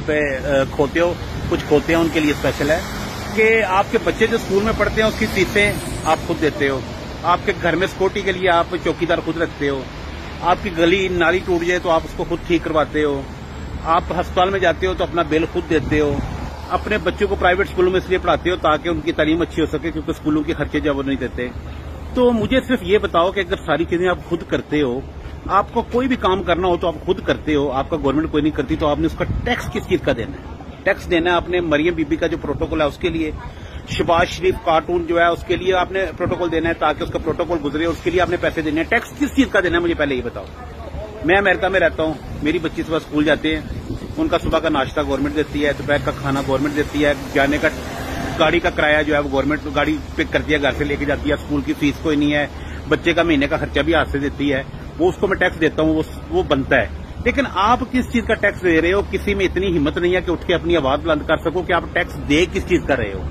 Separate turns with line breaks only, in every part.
پہ کھوتے ہو، کچھ کھوتے ہیں ان کے لیے اسپیشل ہے کہ آپ کے بچے جو اسکول میں پڑھتے ہیں اس کی فیسیں آپ خود دیتے ہو، آپ کے گھر میں سیکورٹی کے لیے آپ چوکیدار خود رکھتے ہو، آپ کی گلی نالی ٹوٹ جائے تو آپ اس کو خود ٹھیک کرواتے ہو، آپ ہسپتال میں جاتے ہو تو اپنا بل خود دیتے ہو، اپنے بچوں کو پرائیویٹ اسکولوں میں اس لیے پڑھاتے ہو تاکہ ان کی تعلیم اچھی ہو سکے کیونکہ اسکولوں کے خرچے جو وہ نہیں دیتے۔ تو مجھے صرف یہ بتاؤ کہ اگر ساری چیزیں آپ خود کرتے ہو، آپ کو کوئی بھی کام کرنا ہو تو آپ خود کرتے ہو، آپ کا گورنمنٹ کوئی نہیں کرتی، تو آپ نے اس کا ٹیکس کس چیز کا دینا ہے؟ ٹیکس دینا ہے اپنے مریم بی بی کا جو پروٹوکول ہے اس کے لیے، شہباز شریف کارٹون جو ہے اس کے لیے آپ نے پروٹوکول دینا ہے تاکہ اس کا پروٹوکول گزرے، اس کے لیے آپ نے پیسے دینے ہیں۔ ٹیکس کس چیز کا دینا ہے مجھے پہلے یہ بتاؤ۔ میں امریکہ میں رہتا ہوں، میری بچی صبح اسکول جاتے ہیں، ان کا صبح کا ناشتہ گورنمنٹ دیتی ہے، دوپہر کا کھانا گورنمنٹ دیتی ہے، جانے کا گاڑی کا کرایہ جو ہے وہ گورنمنٹ گاڑی پک کرتی ہے، گھر سے لے کے جاتی ہے، اسکول کی فیس کوئی نہیں ہے، بچے کا مہینے کا خرچہ بھی ہاتھ سے دیتی ہے، وہ اس کو میں ٹیکس دیتا ہوں، وہ بنتا ہے۔ لیکن آپ کس چیز کا ٹیکس دے رہے ہو؟ کسی میں اتنی ہمت نہیں ہے کہ اٹھ کے اپنی آواز بلند کر سکو کہ آپ ٹیکس دے کس چیز کر رہے ہو؟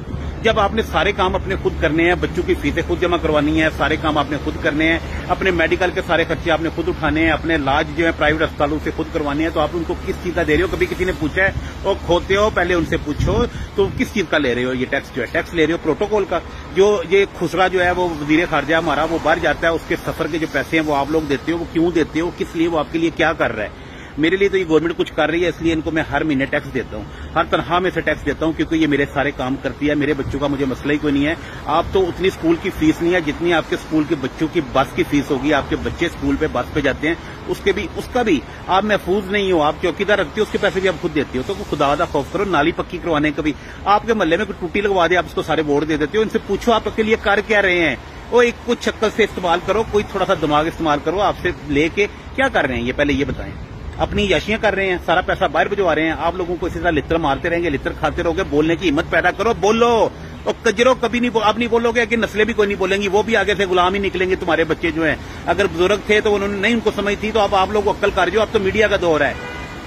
جب آپ نے سارے کام اپنے خود کرنے ہیں، بچوں کی فیسیں خود جمع کروانی ہے، سارے کام آپ نے خود کرنے ہیں، اپنے میڈیکل کے سارے خرچے آپ نے خود اٹھانے ہیں، اپنے علاج جو ہے پرائیویٹ اسپتالوں سے خود کروانے ہیں، تو آپ ان کو کس چیز کا دے رہے ہو؟ کبھی کسی نے پوچھا ہے؟ اور کھوتے ہو پہلے ان سے پوچھو تو کس چیز کا لے رہے ہو یہ ٹیکس؟ جو ہے ٹیکس لے رہے ہو پروٹوکول کا، جو یہ خسرا جو ہے وہ وزیر خارجہ ہمارا وہ باہر جاتا ہے، اس کے سفر کے جو پیسے ہیں وہ آپ لوگ دیتے ہو، وہ کیوں دیتے ہو؟ کس لیے؟ وہ آپ کے لیے کیا کر رہا ہے؟ میرے لیے تو یہ گورنمنٹ کچھ کر رہی ہے، اس لیے ان کو میں ہر مہینے ٹیکس دیتا ہوں، ہر تنخواہ میں سے ٹیکس دیتا ہوں، کیونکہ یہ میرے سارے کام کرتی ہے، میرے بچوں کا مجھے مسئلہ ہی کوئی نہیں ہے۔ آپ تو اتنی اسکول کی فیس نہیں ہے جتنی آپ کے اسکول کے بچوں کی بس کی فیس ہوگی، آپ کے بچے اسکول پہ بس پہ جاتے ہیں، اس کا بھی آپ محفوظ نہیں ہو، آپ چوکیدار رکھتے ہو، اس کے پیسے بھی آپ خود دیتے ہو، تو خدا دا خوف کرو۔ نالی پکی کروانے کا بھی آپ کے محلے میں کوئی ٹوٹی لگوا دے، آپ اس کو سارے ووٹ دے دیتے ہو، ان سے پوچھو آپ کے لیے کر کیا رہے ہیں؟ وہ ایک کچھ شکل سے استعمال کرو، کوئی تھوڑا سا دماغ استعمال کرو، آپ سے لے کے کیا کر رہے ہیں یہ پہلے یہ بتائیں۔ اپنی یاشیاں کر رہے ہیں، سارا پیسہ باہر بھجوا رہے ہیں، آپ لوگوں کو اسی طرح لتر مارتے رہیں گے، لتر کھاتے رہو گے، بولنے کی ہمت پیدا کرو، بولو۔ اور کجرو کبھی نہیں اب نہیں بولو گے کہ نسلیں بھی کوئی نہیں بولیں گی، وہ بھی آگے سے غلام ہی نکلیں گے تمہارے بچے جو ہیں۔ اگر بزرگ تھے تو انہوں نے نہیں ان کو سمجھ تھی، تو اب آپ لوگ عقل کر جو، اب تو میڈیا کا دور ہے،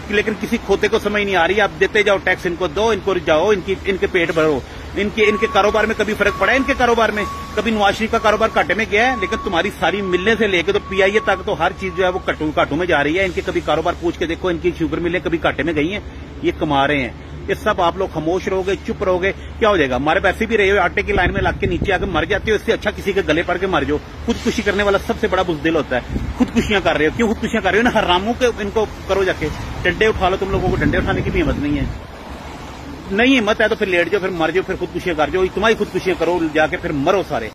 لیکن کسی کھوتے کو سمجھ نہیں آ رہی ہے۔ آپ دیتے جاؤ ٹیکس، ان کو دو، ان کو جاؤ، ان کے پیٹ بھرو۔ ان کے کاروبار میں کبھی فرق پڑا ہے؟ ان کے کاروبار میں کبھی نواز شریف کا کاروبار گھاٹے میں گیا ہے؟ لیکن تمہاری ساری ملنے سے لے کے تو پی آئی اے تک تو ہر چیز جو ہے وہ گھاٹوں میں جا رہی ہے۔ ان کے کبھی کاروبار پوچھ کے دیکھو، ان کی شوگر ملیں کبھی گھاٹے میں گئی ہیں؟ یہ کما رہے ہیں۔ یہ سب آپ لوگ خاموش رہو گے، چپ رہو گے، کیا ہو جائے گا؟ ہمارے پیسے بھی رہے ہو، آٹے کی لائن میں لگ کے نیچے آ کے مر جاتے ہو، اس سے اچھا کسی کے گلے پڑ کے مر جاؤ۔ خودکشی کرنے والا سب سے بڑا بزدل ہوتا ہے۔ خودکشیاں کر رہے ہو، کیوں خودکشیاں کر رہے ہو؟ نا حراموں کے ان کو کرو جا کے، ڈنڈے اٹھا لو، تم لوگوں کو ڈنڈے اٹھانے کی بھی ہمت نہیں ہے۔ نہیں ہمت ہے تو پھر لیٹ جاؤ، پھر مر جاؤ، پھر خودکشیاں کر جاؤ، تمہاری خودکشیاں کرو، جا کے پھر مرو سارے۔